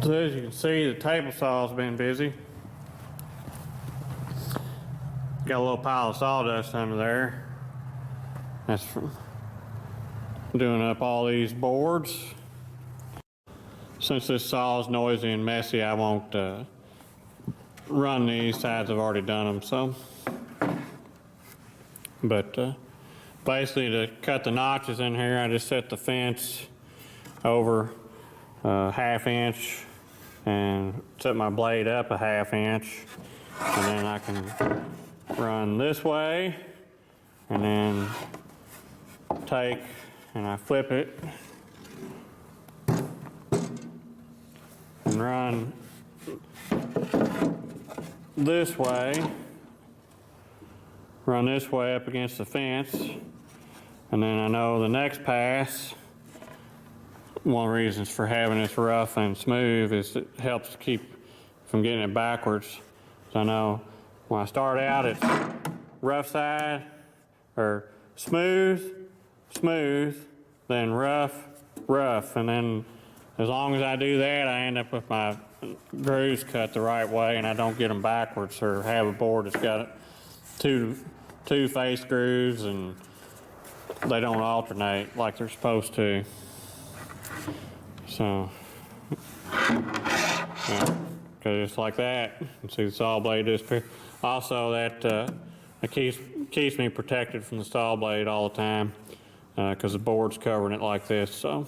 So as you can see, the table saw's been busy. Got a little pile of sawdust under there. That's from doing up all these boards. Since this saw is noisy and messy, I won't run these sides. I've already done them, so. But basically, to cut the notches in here, I just set the fence over a ½ inch and set my blade up a ½ inch, and then I can run this way and then take and I flip it and run this way up against the fence. And then I know the next pass, one of the reasons for having this rough and smooth is it helps to keep from getting it backwards. So I know when I start out it's rough side or smooth, then rough, and then as long as I do that, I end up with my grooves cut the right way and I don't get them backwards or have a board that's got two face grooves and they don't alternate like they're supposed to. So, yeah, because just like that, you can see the saw blade disappear. Also, that it keeps me protected from the saw blade all the time because the board's covering it like this. So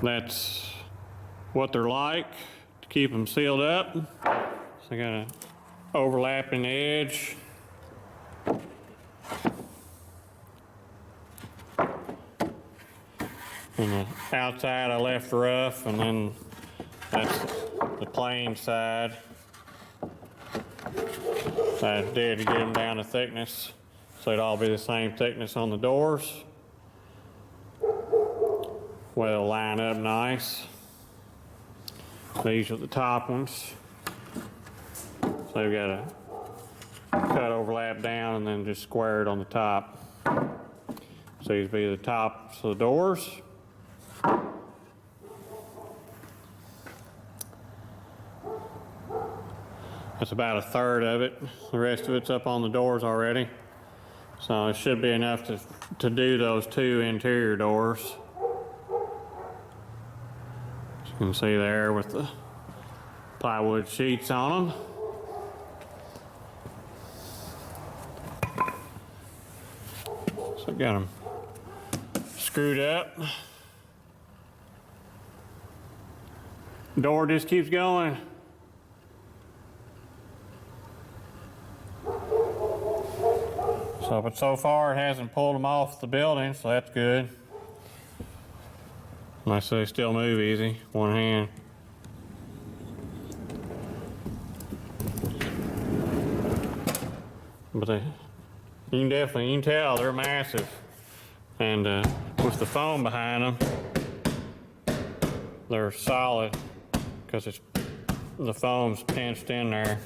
that's what they're like to keep them sealed up. So I got an overlapping edge. And the outside I left rough, and then that's the plain side. So I did to get them down to thickness, so it'd all be the same thickness on the doors. Well, it'll line up nice. These are the top ones. So they've got a cut overlap down and then just square it on the top. So these be the tops of the doors. That's about 1/3 of it. The rest of it's up on the doors already. So it should be enough to do those 2 interior doors. As you can see there with the plywood sheets on them. So got them screwed up. Door just keeps going. But so far it hasn't pulled them off the building, so that's good. Unless they still move easy, one hand. But you can tell they're massive. And with the foam behind them, they're solid because the foam's pinched in there.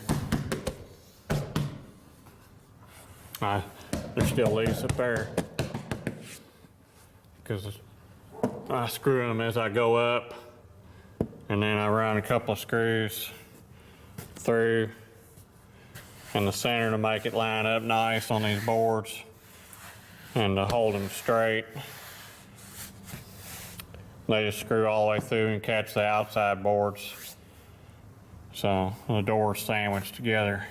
They're still loose up there because I screw them as I go up, and then I run a couple of screws through in the center to make it line up nice on these boards and to hold them straight. They just screw all the way through and catch the outside boards, so the door's sandwiched together.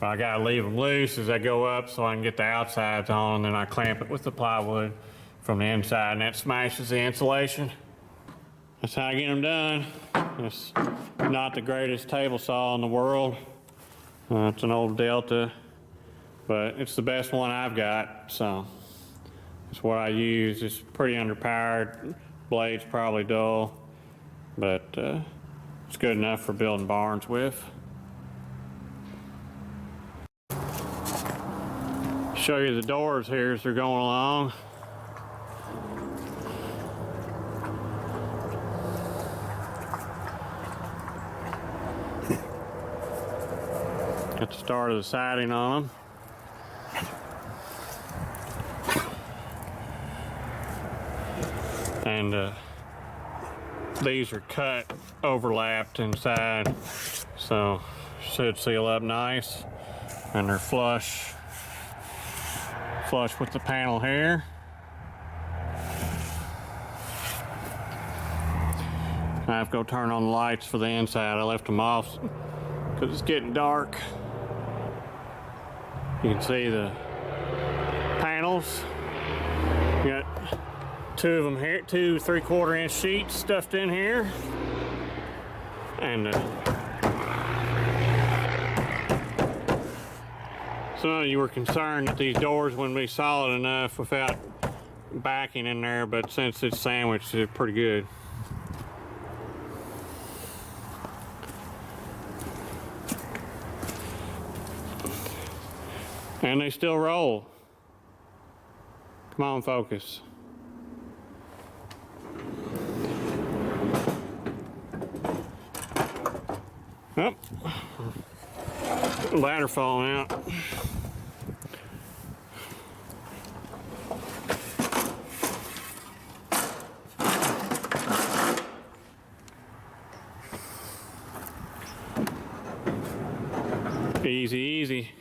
But I gotta leave them loose as I go up so I can get the outsides on, and then I clamp it with the plywood from the inside, and that smashes the insulation. That's how I get them done. It's not the greatest table saw in the world. It's an old Delta, but it's the best one I've got, so it's what I use. It's pretty underpowered. Blade's probably dull, but it's good enough for building barns with. Show you the doors here as they're going along. Got the start of the siding on them. And these are cut, overlapped inside, so should seal up nice, and they're flush with the panel here. I have to go turn on the lights for the inside. I left them off because it's getting dark. You can see the panels. You got two of them here, 2 3/4 inch sheets stuffed in here. And some of you were concerned that these doors wouldn't be solid enough without backing in there, but since it's sandwiched, it's pretty good. And they still roll. Come on, focus. Oh, ladder falling out. Easy, easy.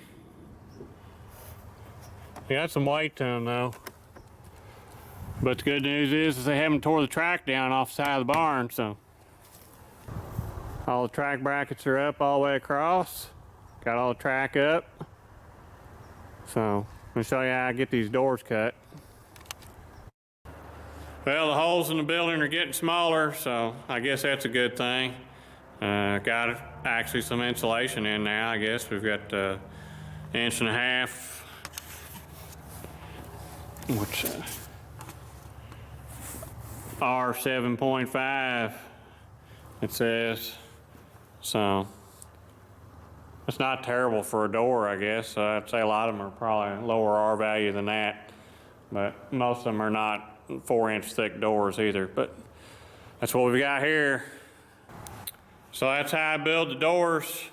They got some weight to them though. But the good news is they haven't tore the track down off the side of the barn, so. All the track brackets are up all the way across. Got all the track up. So, I'm gonna show you how I get these doors cut. Well, the holes in the building are getting smaller, so I guess that's a good thing. Got actually some insulation in now, I guess. We've got 1.5 inches, which R7.5 it says. So it's not terrible for a door, I guess. I'd say a lot of them are probably lower R value than that, but most of them are not 4-inch thick doors either. But that's what we've got here. So that's how I build the doors.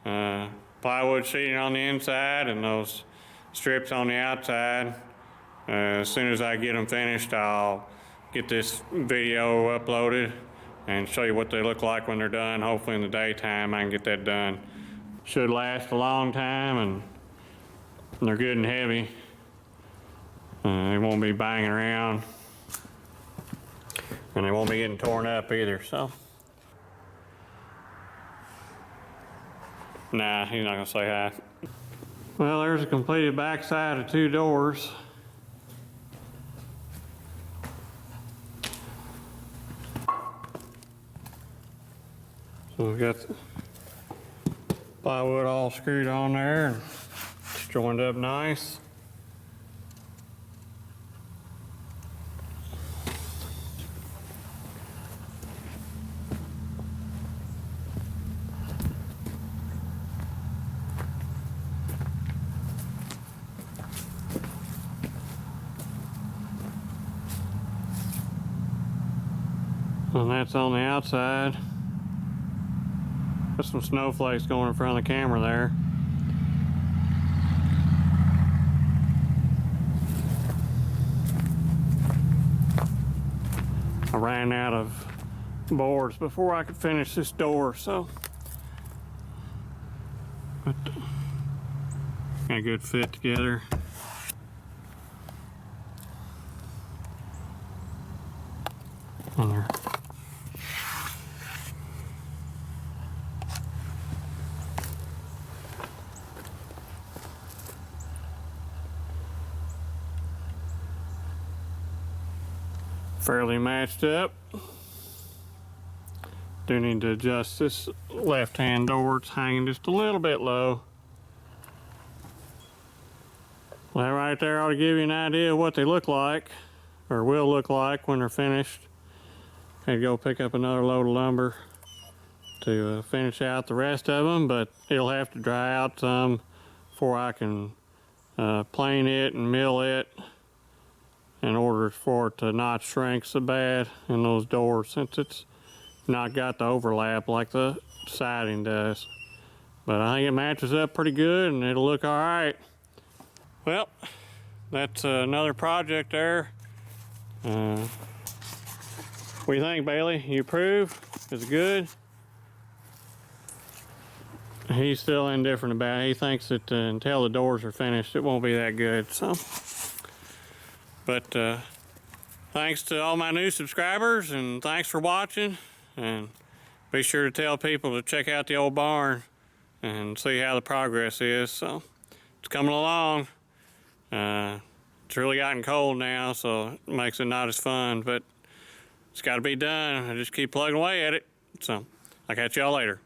Plywood sheeting on the inside and those strips on the outside. As soon as I get them finished, I'll get this video uploaded and show you what they look like when they're done. Hopefully in the daytime I can get that done. Should last a long time, and they're good and heavy. They won't be banging around, and they won't be getting torn up either, so. Nah, he's not gonna say hi. Well, there's a completed backside of 2 doors. So we've got the plywood all screwed on there and it's joined up nice. And that's on the outside. Got some snowflakes going in front of the camera there. I ran out of boards before I could finish this door, so. But got a good fit together. On there. Fairly matched up. Do need to adjust this left-hand door. It's hanging just a little bit low. Well, that right there ought to give you an idea of what they look like, or will look like when they're finished. Had to go pick up another load of lumber to finish out the rest of them, but it'll have to dry out some before I can plane it and mill it, in order for it to not shrink so bad in those doors, since it's not got the overlap like the siding does. But I think it matches up pretty good and it'll look all right. Well, that's another project there. What do you think, Bailey? You approve? Is it good? He's still indifferent about it. He thinks that until the doors are finished, it won't be that good. So, but thanks to all my new subscribers, and thanks for watching. And be sure to tell people to check out the old barn and see how the progress is. So, it's coming along. It's really gotten cold now, so it makes it not as fun, but it's got to be done. I just keep plugging away at it. So, I'll catch y'all later.